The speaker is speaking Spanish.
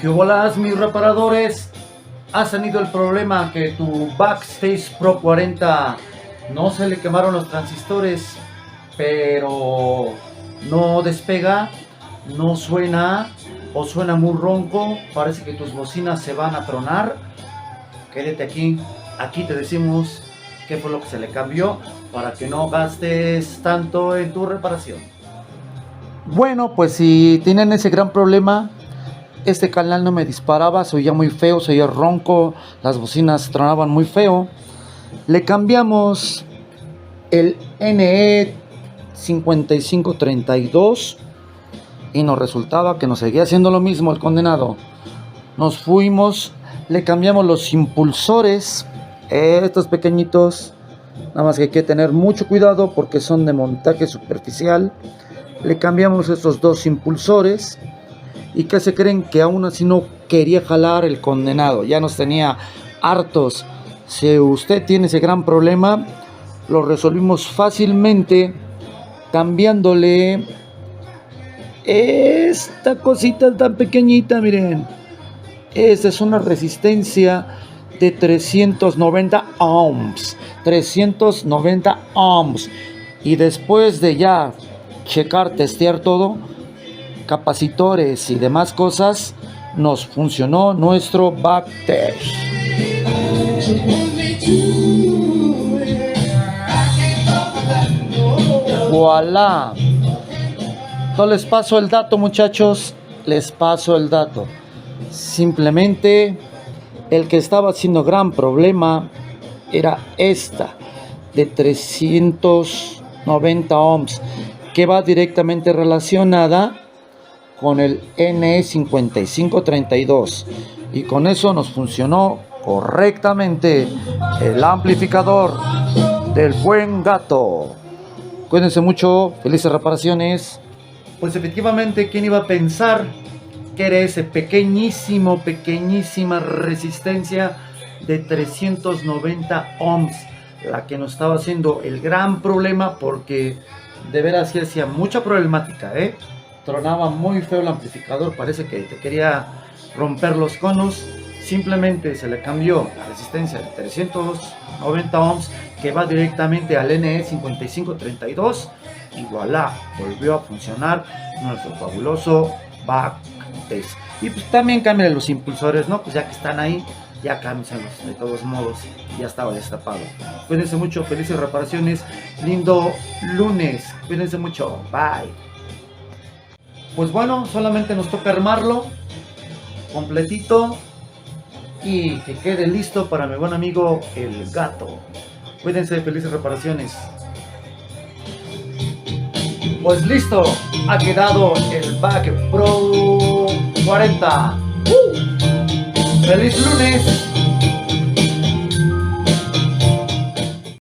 ¿Qué bolas, mis reparadores? ¿Has tenido el problema que tu Backstage Pro 40 no se le quemaron los transistores, pero no despega, no suena o suena muy ronco? Parece que tus bocinas se van a tronar. Quédate aquí te decimos qué fue lo que se le cambió para que no gastes tanto en tu reparación. Bueno, pues si tienen ese gran problema, este canal no me disparaba, se oía muy feo, se oía ronco, las bocinas tronaban muy feo. Le cambiamos el NE 5532 y nos resultaba que nos seguía haciendo lo mismo el condenado. Nos fuimos, le cambiamos los impulsores, estos pequeñitos, nada más que hay que tener mucho cuidado porque son de montaje superficial. Le cambiamos estos dos impulsores. ¿Y qué se creen? Que aún así no quería jalar el condenado, ya nos tenía hartos. Si usted tiene ese gran problema, lo resolvimos fácilmente cambiándole esta cosita tan pequeñita, miren. Esta es una resistencia de 390 ohms. 390 ohms. Y después de ya checar, testear todo, capacitores y demás cosas, nos funcionó nuestro Backstage. Voilà. No les paso el dato, muchachos, les paso el dato. Simplemente el que estaba haciendo gran problema era esta de 390 ohms, que va directamente relacionada con el NE5532, y con eso nos funcionó correctamente el amplificador del buen gato. Cuídense mucho, felices reparaciones. Pues efectivamente, ¿quién iba a pensar que era ese pequeñísima resistencia de 390 ohms la que nos estaba haciendo el gran problema? Porque de veras sí hacía mucha problemática, tronaba muy feo el amplificador, parece que te quería romper los conos. Simplemente se le cambió la resistencia de 390 ohms que va directamente al NE5532 y voilà, volvió a funcionar nuestro fabuloso Backstage. Y pues también cambian los impulsores, ¿no? Pues ya que están ahí, ya cámbialos de todos modos, ya estaba destapado. Cuídense mucho, felices reparaciones, lindo lunes, cuídense mucho, bye. Pues bueno, solamente nos toca armarlo completito y que quede listo para mi buen amigo el gato. Cuídense, felices reparaciones. Pues listo, ha quedado el Backstage Pro 40. ¡Feliz lunes!